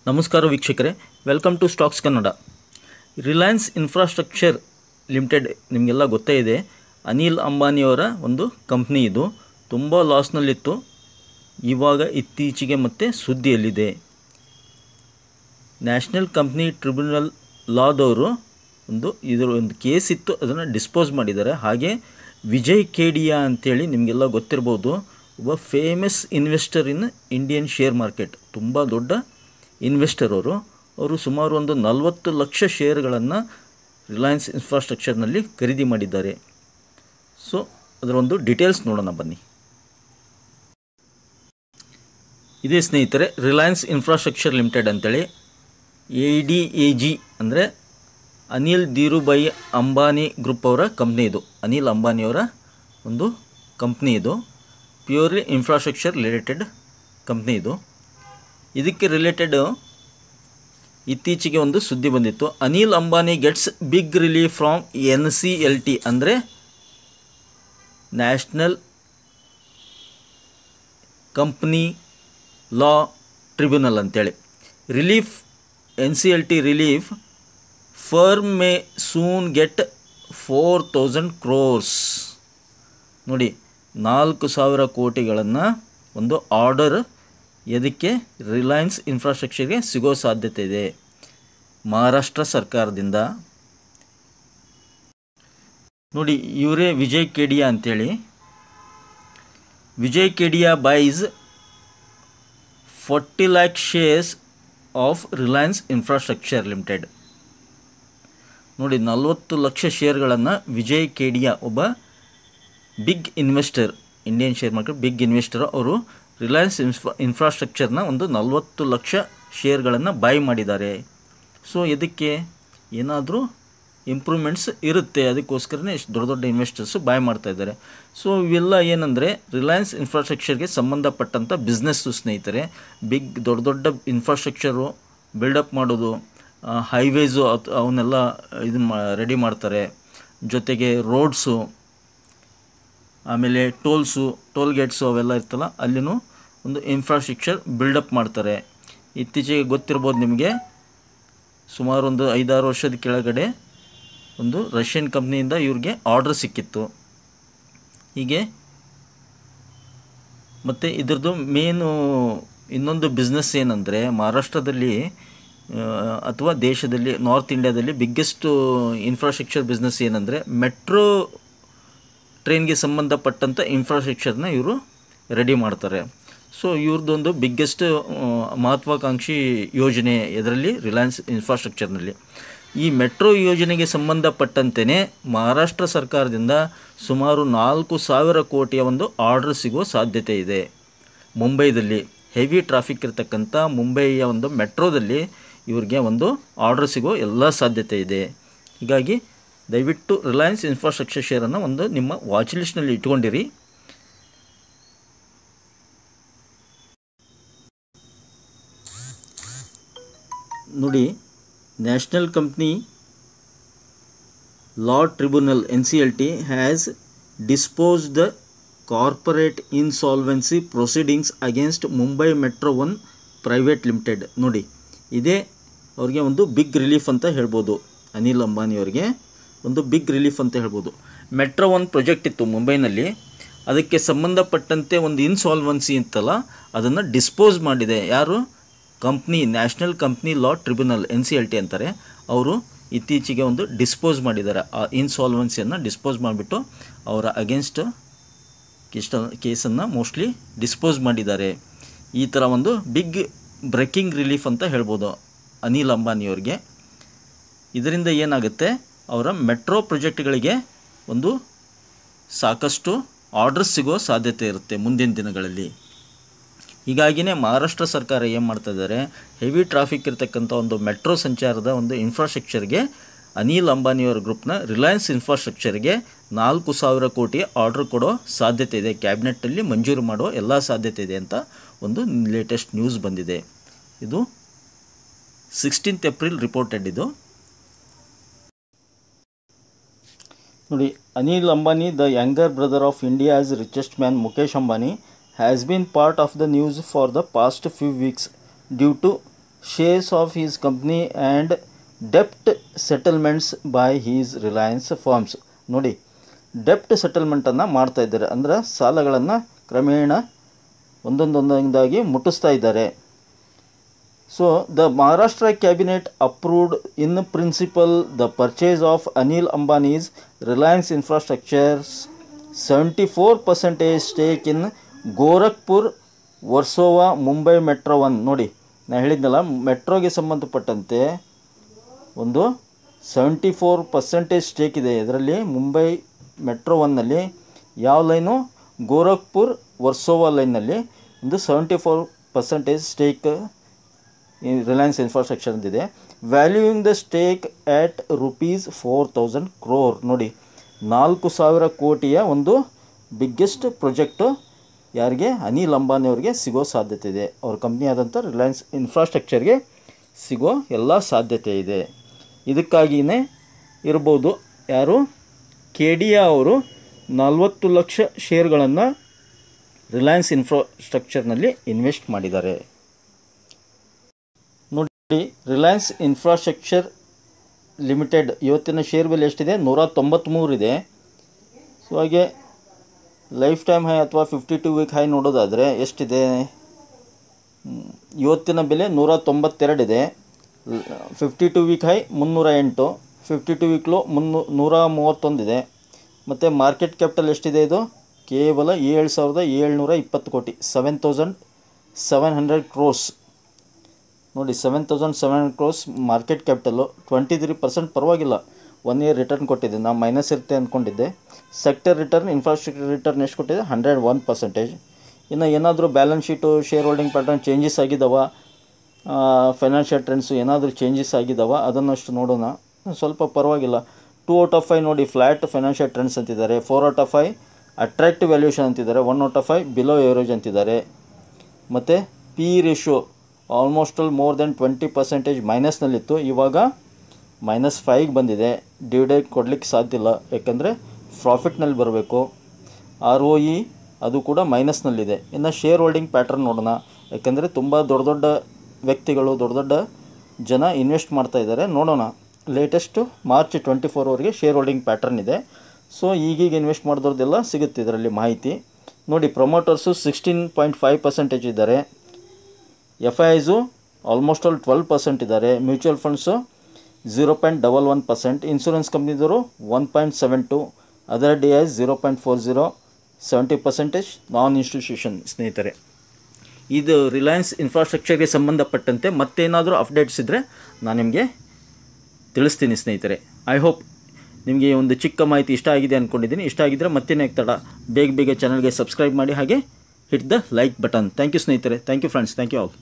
ನಮಸ್ಕಾರ ವೀಕ್ಷಕರೇ, welcome to Stocks Kannada. Reliance Infrastructure Limited ನಿಮಗೆಲ್ಲ ಗೊತ್ತೇ ಇದೆ. ಅನಿಲ್ ಅಂಬಾನಿಯವರ ಒಂದು ಕಂಪ್ನಿ. ಇದು ತುಂಬ ಲಾಸ್ನಲ್ಲಿತ್ತು. ಇವಾಗ ಇತ್ತೀಚೆಗೆ ಮತ್ತೆ ಸುದ್ದಿಯಲ್ಲಿದೆ. ನ್ಯಾಷನಲ್ ಕಂಪ್ನಿ ಟ್ರಿಬ್ಯುನಲ್ ಲಾದವರು ಇದರ ಒಂದು ಕೇಸ್ ಇತ್ತು, ಅದನ್ನು ಡಿಸ್ಪೋಸ್ ಮಾಡಿದ್ದಾರೆ. ಹಾಗೆ ವಿಜಯ್ ಕೇಡಿಯಾ ಅಂತೇಳಿ ನಿಮಗೆಲ್ಲ ಗೊತ್ತಿರ್ಬೋದು, ಒಬ್ಬ famous investor in Indian share market. ತುಂಬ ದೊಡ್ಡ ಇನ್ವೆಸ್ಟರ್ ಅವರು ಸುಮಾರು ಒಂದು 40 ಲಕ್ಷ ಶೇರ್ಗಳನ್ನು ರಿಲಯನ್ಸ್ ಇನ್ಫ್ರಾಸ್ಟ್ರಕ್ಚರ್ನಲ್ಲಿ ಖರೀದಿ ಮಾಡಿದ್ದಾರೆ. ಸೊ ಅದರ ಒಂದು ಡೀಟೇಲ್ಸ್ ನೋಡೋಣ ಬನ್ನಿ. ಇದೇ ಸ್ನೇಹಿತರೆ, ರಿಲಯನ್ಸ್ ಇನ್ಫ್ರಾಸ್ಟ್ರಕ್ಚರ್ ಲಿಮಿಟೆಡ್ ಅಂತೇಳಿ ADAG ಅಂದರೆ ಅನಿಲ್ ಧೀರುಭಾಯಿ ಅಂಬಾನಿ ಗ್ರೂಪ್ ಅವರ ಕಂಪ್ನಿ. ಇದು ಅನಿಲ್ ಅಂಬಾನಿಯವರ ಒಂದು ಕಂಪ್ನಿ. ಇದು ಪ್ಯೂರ್ಲಿ ಇನ್ಫ್ರಾಸ್ಟ್ರಕ್ಚರ್ ರಿಲೇಟೆಡ್ ಕಂಪ್ನಿ. ಇದಕ್ಕೆ ರಿಲೇಟೆಡ್ ಇತ್ತೀಚೆಗೆ ಒಂದು ಸುದ್ದಿ ಬಂದಿತ್ತು. Anil Ambani gets big relief from NCLT ಅಂದರೆ ನ್ಯಾಷನಲ್ ಕಂಪ್ನಿ ಲಾ ಟ್ರಿಬ್ಯುನಲ್ ಅಂತೇಳಿ. Relief NCLT relief firm may soon get 4,000 crores. ನೋಡಿ, 4,000 ಕೋಟಿಗಳನ್ನು ಒಂದು ಆರ್ಡರ್ ಇದಕ್ಕೆ ರಿಲಯನ್ಸ್ ಇನ್ಫ್ರಾಸ್ಟ್ರಕ್ಚರ್ಗೆ ಸಿಗೋ ಸಾಧ್ಯತೆ ಇದೆ ಮಹಾರಾಷ್ಟ್ರ ಸರ್ಕಾರದಿಂದ. ನೋಡಿ, ಇವರೇ ವಿಜಯ್ ಕೇಡಿಯಾ ಅಂತೇಳಿ. Vijay Kedia buys 40 lakh shares of Reliance Infrastructure Limited. ನೋಡಿ, 40 ಲಕ್ಷ ಶೇರ್ಗಳನ್ನು ವಿಜಯ್ ಕೇಡಿಯಾ, ಒಬ್ಬ big investor, Indian share market big investor, ಅವರು ರಿಲಯನ್ಸ್ ಇನ್ಫ್ರಾಸ್ಟ್ರಕ್ಚರ್ನ ಒಂದು 40 ಲಕ್ಷ ಶೇರ್ಗಳನ್ನು ಬೈ ಮಾಡಿದ್ದಾರೆ. ಸೊ ಇದಕ್ಕೆ ಏನಾದರೂ ಇಂಪ್ರೂವ್ಮೆಂಟ್ಸ್ ಇರುತ್ತೆ, ಅದಕ್ಕೋಸ್ಕರನೇ ಇಷ್ಟು ದೊಡ್ಡ ದೊಡ್ಡ ಇನ್ವೆಸ್ಟರ್ಸು ಬೈ ಮಾಡ್ತಾಯಿದ್ದಾರೆ. ಸೊ ಇವೆಲ್ಲ ಏನಂದರೆ ರಿಲಯನ್ಸ್ ಇನ್ಫ್ರಾಸ್ಟ್ರಕ್ಚರ್ಗೆ ಸಂಬಂಧಪಟ್ಟಂಥ ಬಿಸ್ನೆಸ್ಸು ಸ್ನೇಹಿತರೆ. ದೊಡ್ಡ ದೊಡ್ಡ ಇನ್ಫ್ರಾಸ್ಟ್ರಕ್ಚರು ಬಿಲ್ಡಪ್ ಮಾಡೋದು, ಹೈವೇಸು ಅವನ್ನೆಲ್ಲ ರೆಡಿ ಮಾಡ್ತಾರೆ. ಜೊತೆಗೆ ರೋಡ್ಸು, ಆಮೇಲೆ ಟೋಲ್ ಗೇಟ್ಸು ಅವೆಲ್ಲ ಇರ್ತಲ್ಲ, ಅಲ್ಲಿನೂ ಒಂದು ಇನ್ಫ್ರಾಸ್ಟ್ರಕ್ಚರ್ ಬಿಲ್ಡಪ್ ಮಾಡ್ತಾರೆ. ಇತ್ತೀಚೆಗೆ ಗೊತ್ತಿರ್ಬೋದು ನಿಮಗೆ, ಸುಮಾರು ಒಂದು 5-6 ವರ್ಷದ ಕೆಳಗಡೆ ಒಂದು ರಷ್ಯನ್ ಕಂಪ್ನಿಯಿಂದ ಇವ್ರಿಗೆ ಆರ್ಡರ್ ಸಿಕ್ಕಿತ್ತು. ಹೀಗೆ ಮತ್ತು ಇದ್ರದ್ದು ಮೇನು ಇನ್ನೊಂದು ಬಿಸ್ನೆಸ್ ಏನಂದರೆ, ಮಹಾರಾಷ್ಟ್ರದಲ್ಲಿ ಅಥವಾ ದೇಶದಲ್ಲಿ ನಾರ್ತ್ ಇಂಡಿಯಾದಲ್ಲಿ ಬಿಗ್ಗೆಸ್ಟ್ ಇನ್ಫ್ರಾಸ್ಟ್ರಕ್ಚರ್ ಬಿಸ್ನೆಸ್ ಏನಂದರೆ ಮೆಟ್ರೋ ಟ್ರೈನ್ಗೆ ಸಂಬಂಧಪಟ್ಟಂಥ ಇನ್ಫ್ರಾಸ್ಟ್ರಕ್ಚರ್ನ ಇವರು ರೆಡಿ ಮಾಡ್ತಾರೆ. ಸೊ ಇವ್ರದ್ದೊಂದು ಬಿಗ್ಗೆಸ್ಟ್ ಮಹತ್ವಾಕಾಂಕ್ಷಿ ಯೋಜನೆ ಇದರಲ್ಲಿ ರಿಲಯನ್ಸ್ ಇನ್ಫ್ರಾಸ್ಟ್ರಕ್ಚರ್ನಲ್ಲಿ. ಈ ಮೆಟ್ರೋ ಯೋಜನೆಗೆ ಸಂಬಂಧಪಟ್ಟಂತೆಯೇ ಮಹಾರಾಷ್ಟ್ರ ಸರ್ಕಾರದಿಂದ ಸುಮಾರು 4,000 ಕೋಟಿಯ ಒಂದು ಆರ್ಡರ್ ಸಿಗೋ ಸಾಧ್ಯತೆ ಇದೆ. ಮುಂಬೈದಲ್ಲಿ ಹೆವಿ ಟ್ರಾಫಿಕ್ ಇರತಕ್ಕಂಥ ಮುಂಬೈಯ ಒಂದು ಮೆಟ್ರೋದಲ್ಲಿ ಇವ್ರಿಗೆ ಒಂದು ಆರ್ಡರ್ ಸಿಗೋ ಎಲ್ಲ ಸಾಧ್ಯತೆ ಇದೆ. ಹೀಗಾಗಿ ದಯವಿಟ್ಟು ರಿಲಯನ್ಸ್ ಇನ್ಫ್ರಾಸ್ಟ್ರಕ್ಚರ್ ಶೇರನ್ನು ಒಂದು ನಿಮ್ಮ ವಾಚ್ ಲಿಸ್ಟ್ನಲ್ಲಿ ಇಟ್ಕೊಂಡಿರಿ. ನೋಡಿ, national Company Law tribunal NCLT has disposed the corporate insolvency proceedings against Mumbai metro 1 private limited. ನೋಡಿ, ಇದೇ ಅವ್ರಿಗೆ ಒಂದು ಬಿಗ್ ರಿಲೀಫ್ ಅಂತ ಹೇಳ್ಬೋದು. ಅನಿಲ್ ಅಂಬಾನಿಯವರಿಗೆ ಒಂದು ಬಿಗ್ ರಿಲೀಫ್ ಅಂತ ಹೇಳ್ಬೋದು. ಮೆಟ್ರೋ 1 ಪ್ರಾಜೆಕ್ಟ್ ಇತ್ತು ಮುಂಬೈನಲ್ಲಿ, ಅದಕ್ಕೆ ಸಂಬಂಧಪಟ್ಟಂತೆ ಒಂದು ಇನ್ಸಾಲ್ವೆನ್ಸಿ ಇತ್ತಲ್ಲ, ಅದನ್ನು ಡಿಸ್ಪೋಸ್ ಮಾಡಿದೆ. ಯಾರು? Company, national Company Law tribunal NCLT ಅಂತಾರೆ. ಅವರು ಇತ್ತೀಚೆಗೆ ಒಂದು ಡಿಸ್ಪೋಸ್ ಮಾಡಿದ್ದಾರೆ. ಆ ಇನ್ಸಾಲ್ವೆನ್ಸಿಯನ್ನು ಡಿಸ್ಪೋಸ್ ಮಾಡಿಬಿಟ್ಟು ಅವರ ಅಗೇನ್ಸ್ಟ್ ಕೇಸನ್ನು ಮೋಸ್ಟ್ಲಿ ಡಿಸ್ಪೋಸ್ ಮಾಡಿದ್ದಾರೆ. ಈ ಥರ ಒಂದು ಬಿಗ್ ಬ್ರೇಕಿಂಗ್ ರಿಲೀಫ್ ಅಂತ ಹೇಳ್ಬೋದು ಅನಿಲ್ ಅಂಬಾನಿಯವರಿಗೆ. ಇದರಿಂದ ಏನಾಗುತ್ತೆ, ಅವರ ಮೆಟ್ರೋ ಪ್ರಾಜೆಕ್ಟ್ಗಳಿಗೆ ಒಂದು ಸಾಕಷ್ಟು ಆರ್ಡರ್ಸ್ ಸಿಗೋ ಸಾಧ್ಯತೆ ಇರುತ್ತೆ ಮುಂದಿನ ದಿನಗಳಲ್ಲಿ. ಹೀಗಾಗಿಯೇ ಮಹಾರಾಷ್ಟ್ರ ಸರ್ಕಾರ ಏನು ಮಾಡ್ತಾಯಿದ್ದಾರೆ, ಹೆವಿ ಟ್ರಾಫಿಕ್ ಇರತಕ್ಕಂಥ ಒಂದು ಮೆಟ್ರೋ ಸಂಚಾರದ ಒಂದು ಇನ್ಫ್ರಾಸ್ಟ್ರಕ್ಚರ್ಗೆ ಅನಿಲ್ ಅಂಬಾನಿಯವರ ಗ್ರೂಪ್ನ ರಿಲಯನ್ಸ್ ಇನ್ಫ್ರಾಸ್ಟ್ರಕ್ಚರ್ಗೆ 4,000 ಕೋಟಿ ಆರ್ಡರ್ ಕೊಡೋ ಸಾಧ್ಯತೆ ಇದೆ. ಕ್ಯಾಬಿನೆಟ್ಟಲ್ಲಿ ಮಂಜೂರು ಮಾಡೋ ಎಲ್ಲ ಸಾಧ್ಯತೆ ಇದೆ ಅಂತ ಒಂದು ಲೇಟೆಸ್ಟ್ ನ್ಯೂಸ್ ಬಂದಿದೆ. ಇದು 16th April ರಿಪೋರ್ಟೆಡ್. ಇದು ನೋಡಿ, Anil Ambani, the younger brother of India's richest man Mukesh Ambani, has been part of the news for the past few weeks due to shares of his company and debt settlements by his Reliance firms. ನೋಡಿ, ಡೆಪ್ಟ್ ಸೆಟಲ್ಮೆಂಟನ್ನು ಮಾಡ್ತಾ ಇದ್ದಾರೆ, ಅಂದರೆ ಸಾಲಗಳನ್ನು ಕ್ರಮೇಣ ಒಂದೊಂದಾಗಿ ಮುಟ್ಟಿಸ್ತಾ ಇದ್ದಾರೆ. So the Maharashtra cabinet approved in principle the purchase of Anil Ambani's Reliance Infrastructure's 74% stake in Gorakhpur Versova Mumbai metro 1. ನೋಡಿ, ನಾನು ಹೇಳಿದ್ನಲ್ಲ, ಮೆಟ್ರೋಗೆ ಸಂಬಂಧಪಟ್ಟಂತೆ ಒಂದು 74% ಸ್ಟೇಕ್ ಇದೆ. ಇದರಲ್ಲಿ ಮುಂಬೈ ಮೆಟ್ರೋ 1ನಲ್ಲಿ ಯಾವ ಲೈನು, ಗೋರಖ್ಪುರ್ ವರ್ಸೋವಾ ಲೈನ್ನಲ್ಲಿ ಒಂದು 74% ಸ್ಟೇಕ್ ರಿಲಯನ್ಸ್ ಇನ್ಫ್ರಾಸ್ಟ್ರಕ್ಚರ್ ಅಂತಿದೆ. Valuing the stake at ₹4,000 crore. ನೋಡಿ, 4,000 ಕೋಟಿಯ ಒಂದು ಬಿಗ್ಗೆಸ್ಟ್ ಪ್ರಾಜೆಕ್ಟು ಯಾರಿಗೆ, ಅನಿಲ್ ಅಂಬಾನಿ ಅವ್ರಿಗೆ ಸಿಗೋ ಸಾಧ್ಯತೆ ಇದೆ. ಅವ್ರ ಕಂಪ್ನಿ ಆದಂಥ ರಿಲಯನ್ಸ್ ಇನ್ಫ್ರಾಸ್ಟ್ರಕ್ಚರ್ಗೆ ಸಿಗೋ ಎಲ್ಲ ಸಾಧ್ಯತೆ ಇದೆ. ಇದಕ್ಕಾಗಿಯೇ ಇರ್ಬೋದು ಯಾರು, KDA ಅವರು 40 ಲಕ್ಷ ಶೇರ್ಗಳನ್ನು ರಿಲಯನ್ಸ್ ಇನ್ಫ್ರಾಸ್ಟ್ರಕ್ಚರ್ನಲ್ಲಿ ಇನ್ವೆಸ್ಟ್ ಮಾಡಿದ್ದಾರೆ. ನೋಡಿ, ರಿಲಯನ್ಸ್ ಇನ್ಫ್ರಾಸ್ಟ್ರಕ್ಚರ್ ಲಿಮಿಟೆಡ್ ಇವತ್ತಿನ ಶೇರ್ ಬೆಲೆ ಎಷ್ಟಿದೆ, 193 ಇದೆ. ಸೊ ಹಾಗೆ ಲೈಫ್ ಟೈಮ್ ಹೈ ಅಥವಾ 52 ವೀಕ್ ಹೈ ನೋಡೋದಾದರೆ ಎಷ್ಟಿದೆ, ಇವತ್ತಿನ ಬೆಲೆ 192 ಇದೆ. 52 ವೀಕ್ ಹೈ 308, 52 ವೀಕ್ ಲೋ 131 ಇದೆ. ಮತ್ತು ಮಾರ್ಕೆಟ್ ಕ್ಯಾಪಿಟಲ್ ಎಷ್ಟಿದೆ, ಇದು ಕೇವಲ 7,720 ಕೋಟಿ, 7,700 crores. ನೋಡಿ, 7,700 crores ಮಾರ್ಕೆಟ್ ಕ್ಯಾಪಿಟಲು. 23% ಪರವಾಗಿಲ್ಲ, 1 year ರಿಟರ್ನ್ ಕೊಟ್ಟಿದೆ. ನಾನು ಮೈನಸ್ ಇರುತ್ತೆ ಅಂದ್ಕೊಂಡಿದ್ದೆ. ಸೆಕ್ಟರ್ ರಿಟರ್ನ್, ಇನ್ಫ್ರಾಸ್ಟ್ರಕ್ಚರ್ ರಿಟರ್ನ್ ಎಷ್ಟು ಕೊಟ್ಟಿದೆ, 101%. ಇನ್ನು ಏನಾದರೂ balance sheet, share holding pattern changes ಆಗಿದ್ದಾವ, ಫೈನಾನ್ಷಿಯಲ್ ಟ್ರೆಂಡ್ಸು ಏನಾದರೂ ಚೇಂಜಸ್ ಆಗಿದ್ದಾವ, ಅದನ್ನಷ್ಟು ನೋಡೋಣ. ಸ್ವಲ್ಪ ಪರವಾಗಿಲ್ಲ. 2 out of 5 ನೋಡಿ, ಫ್ಲ್ಯಾಟ್ ಫೈನಾನ್ಷಿಯಲ್ ಟ್ರೆಂಡ್ಸ್ ಅಂತಿದ್ದಾರೆ. 4 out of 5 ಅಟ್ರಾಕ್ಟಿವ್ ವ್ಯಾಲ್ಯೂಷನ್ ಅಂತಿದ್ದಾರೆ. 1 out of 5 ಬಿಲೋ ಎವರೇಜ್ ಅಂತಿದ್ದಾರೆ. ಮತ್ತು P ratio almost more than 20% ಮೈನಸ್ನಲ್ಲಿತ್ತು, ಇವಾಗ -5 ಬಂದಿದೆ. ಡಿವಿಡೆಂಡ್ ಕೊಡಲಿಕ್ಕೆ ಸಾಧ್ಯ ಇಲ್ಲ, ಯಾಕಂದರೆ ಪ್ರಾಫಿಟ್ನಲ್ಲಿ ಬರಬೇಕು. ROE ಅದು ಕೂಡ ಮೈನಸ್ನಲ್ಲಿದೆ. ಇನ್ನು ಶೇರ್ ಹೋಲ್ಡಿಂಗ್ ಪ್ಯಾಟ್ರನ್ ನೋಡೋಣ, ಯಾಕಂದರೆ ತುಂಬ ದೊಡ್ಡ ವ್ಯಕ್ತಿಗಳು, ದೊಡ್ಡ ಜನ ಇನ್ವೆಸ್ಟ್ ಮಾಡ್ತಾ ಇದ್ದಾರೆ. ನೋಡೋಣ, latest March 24 share holding pattern ಇದೆ. ಸೊ ಈಗೀಗ ಇನ್ವೆಸ್ಟ್ ಮಾಡಿದವ್ರದ್ದೆಲ್ಲ ಸಿಗುತ್ತೆ ಇದರಲ್ಲಿ ಮಾಹಿತಿ. ನೋಡಿ, ಪ್ರೊಮೋಟರ್ಸು 16.5% ಇದ್ದಾರೆ. FIIಸು ಆಲ್ಮೋಸ್ಟ್ 12% ಇದ್ದಾರೆ. Mutual funds 0.11%. ಇನ್ಶೂರೆನ್ಸ್ ಕಂಪ್ನಿದವರು 1.72, ಅದರ್ DIs 0.40, 70% ನಾನ್ ಇನ್ಸ್ಟಿಟ್ಯೂಷನ್. ಸ್ನೇಹಿತರೆ, ಇದು ರಿಲಯನ್ಸ್ ಇನ್ಫ್ರಾಸ್ಟ್ರಕ್ಚರ್ಗೆ ಸಂಬಂಧಪಟ್ಟಂತೆ ಮತ್ತೇನಾದರೂ ಅಪ್ಡೇಟ್ಸ್ ಇದ್ದರೆ ನಾನು ನಿಮಗೆ ತಿಳಿಸ್ತೀನಿ ಸ್ನೇಹಿತರೆ. ಐ ಹೋಪ್ ನಿಮಗೆ ಒಂದು ಚಿಕ್ಕ ಮಾಹಿತಿ ಇಷ್ಟ ಆಗಿದೆ ಅಂದ್ಕೊಂಡಿದ್ದೀನಿ. ಇಷ್ಟ ಆಗಿದ್ದರೆ ಮತ್ತೇನೇ ತಡ, ಬೇಗ ಚಾನಲ್ಗೆ ಸಬ್ಸ್ಕ್ರೈಬ್ ಮಾಡಿ, ಹಾಗೆ hit the like button. Thank you ಸ್ನೇಹಿತರೆ, thank you friends, thank you all.